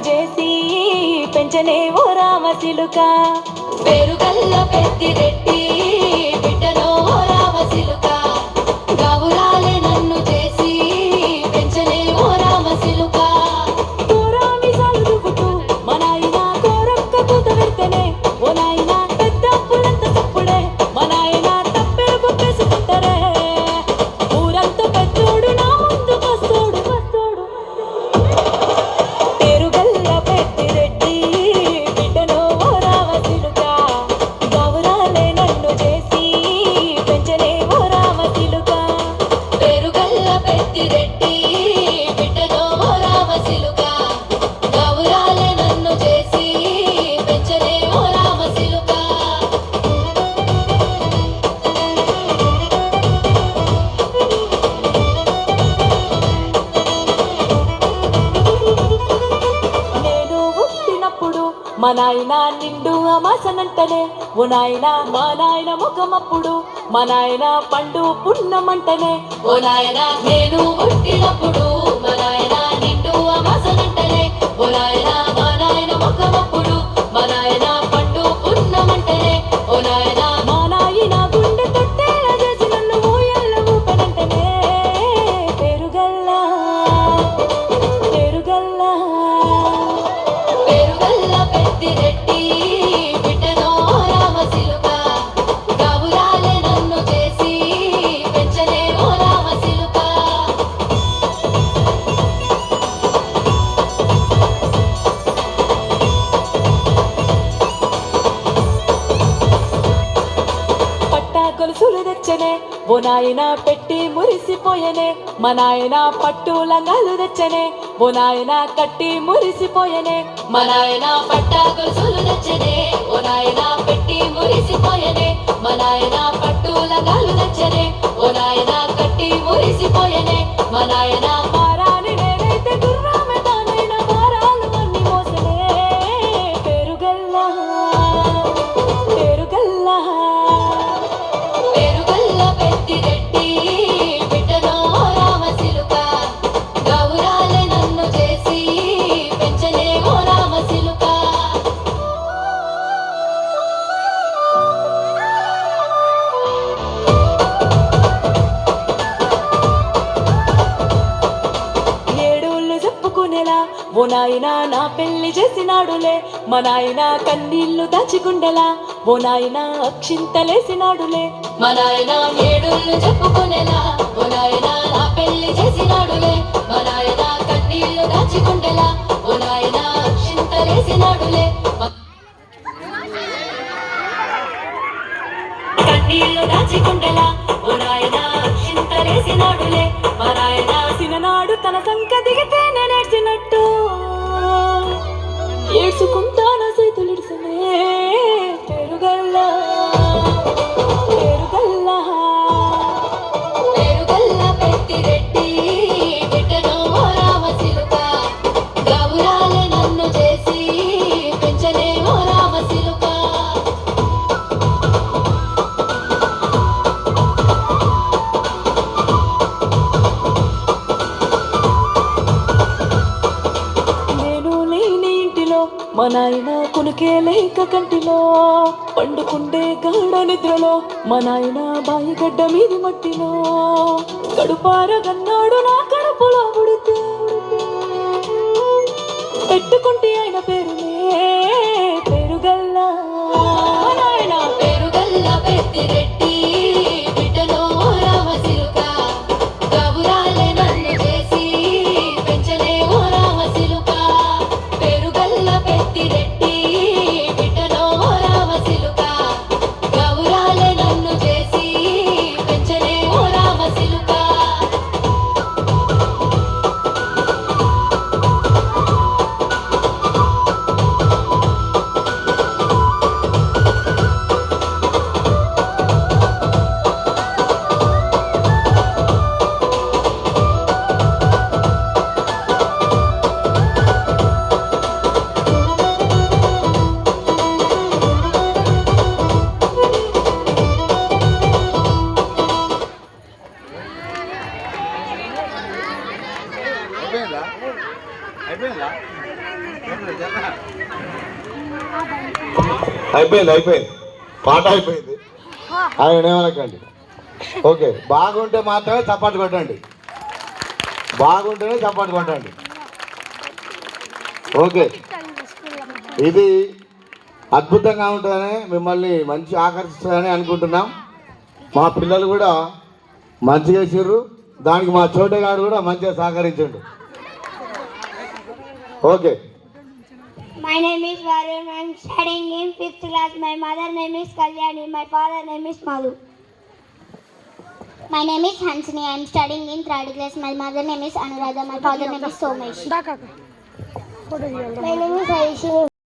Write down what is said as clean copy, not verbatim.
చేసి పెంచనే ఓ రామచిలుక పేరుగల్ల పెద్దిరెడ్డి బిడ్డలో ఓ రామచిలుక గౌరాలే నన్ను చేసి పెంచనే ఓ రామచిలుక కోరామిసాలు దువ్వుతూ మా నాయన కోరొక్క పూత పెడితేనే ఓ నాయన పెద్ద అప్పులంత తప్పుడే మా నాయన తప్పెలు కుప్పేసుకుంటారే ఊరంతా పెద్దోడు నా ముందు వస్తోడు పేరుగల్ల పెద్దిరెడ్డి బిడ్డలో ఓ రామచిలుక గౌరాలే నన్ను చేసి పెంచనే ఓ రామచిలుక పేరుగల్ల పెద్దిరెడ్డి బిడ్డలో ఓ రామచిలుక గౌరాలే నన్ను చేసి పెంచనే ఓ రామచిలుక నేను పుట్టినప్పుడు మా నాయన నిండు అమాసనంటనే ఓ నాయన మా నాయన ముఖమప్పుడు మా నాయన పండు పున్నమంటనే ఓ నాయనా నేను పుట్టినప్పుడు మా నాయన నిండు అమాసనంటనే ఓ నాయనా మా నాయన ముఖమప్పుడు మా నాయన పండు పున్నమంటనే ఓ నాయనా మా నాయన గుండె తొట్టేలా చేసి నన్ను ఊయల్ల ఊపనంటనే పేరుగల్లా పేరుగల్లా పేరుగల్ల పెద్దిరెడ్డి బిడ్డలో రామచిలుక గౌరాలే నన్ను చేసి పెంచనే ఓ రామచిలుక పట్టా గొలుసులు తెచ్చనే ఓ నాయన పెట్టి మురిసిపోయనే మా నాయన పట్టు లంగాలు తెచ్చనే ఓ నాయన కట్టి మురిసిపోయనే మా నాయన పట్టా గొలుసులు తెచ్చనే ఓ నాయన పెట్టి మురిసిపోయనే మా నాయన పట్టు లంగాలు తెచ్చనే ఓ నాయన కట్టి మురిసిపోయనే మా నాయన మారాని నేనైతే గుర్రామె తానైన మారాలు అన్ని మోసనే పేరుగల్లా పేరుగల్లా పేరుగల్ల పెద్దిరెడ్డి బిడ్డలో రామచిలుక గౌరాలే నన్ను చేసి పెంచనే ఓ రామచిలుక ఏడోళ్ళు చెప్పుకునేలా ఓ నాయన నా పెళ్లి చేసినాడులే మా నాయన కన్నీళ్లు దాచిగుండెలా ఓ నాయన అక్షింతలేసినాడులే మా నాయన ఏడుళ్ళు చెప్పుకునేలా ఓ నాయన నా పెళ్లి చేసినాడులే మా నాయన కన్నీళ్లు దాచికుండేలా ఓ నాయన అక్షింతలేసినాడులే కన్నీళ్లు దాచికుండేలా ఓ నాయన అక్షింతలేసినాడులే మా నాయన సిననాడు తన సంక దిగితే నేనేడ్చినట్టు ఏడ్చుకుంటాన సైతులిడిసనే పేరుగల్లా పేరుగల్లా పేరుగల్ల పెద్దిరెడ్డి బిడ్డలో ఓ రామచిలుక గౌరాలే నన్ను చేసి పెంచనే ఓ రామచిలుక నేను లేని ఇంటిలో మా నాయన కునుకే లేక కంటిలో పండుకుండే గాఢ నిద్రలో మా నాయన బాయిగడ్డ మీది మట్టిలో కడుపారగన్నాడు నా కడుపులో ఉడితే పెట్టుకుంటే ఆయన పేరునే పేరుగల్లా నాయన పేరుగల్ల పెద్దిరెడ్డి బిడ్డలో ఓ రామచిలుక గౌరాలే నన్ను చేసి పెంచనే ఓ రామచిలుక పేరుగల్ల పెద్దిరెడ్డి బిడ్డలో ఓ రామచిలుక గౌరాలే నన్ను చేసి పెంచనే ఓ రామచిలుక అయిపోయింది పాట అయిపోయింది. ఆయన ఏమనకండి. ఓకే, బాగుంటే మాత్రమే చప్పట్లు కొట్టండి. బాగుంటేనే చప్పట్లు కొట్టండి. ఓకే, ఇది అద్భుతంగా ఉంటుందని మిమ్మల్ని మంచి ఆకర్షిస్తుందని అనుకుంటున్నాం. మా పిల్లలు కూడా మంచిగా చేసిర్రు. దానికి మా చోటగాడు కూడా మంచిగా సహకరించండు. Okay. My name is Varun. I am studying in 5th class. My mother name is Kalyani. My father name is Madhu. My name is Hansini. I am studying in 3rd class. My mother name is Anuradha. My father name is Somesh. My name is Aishini.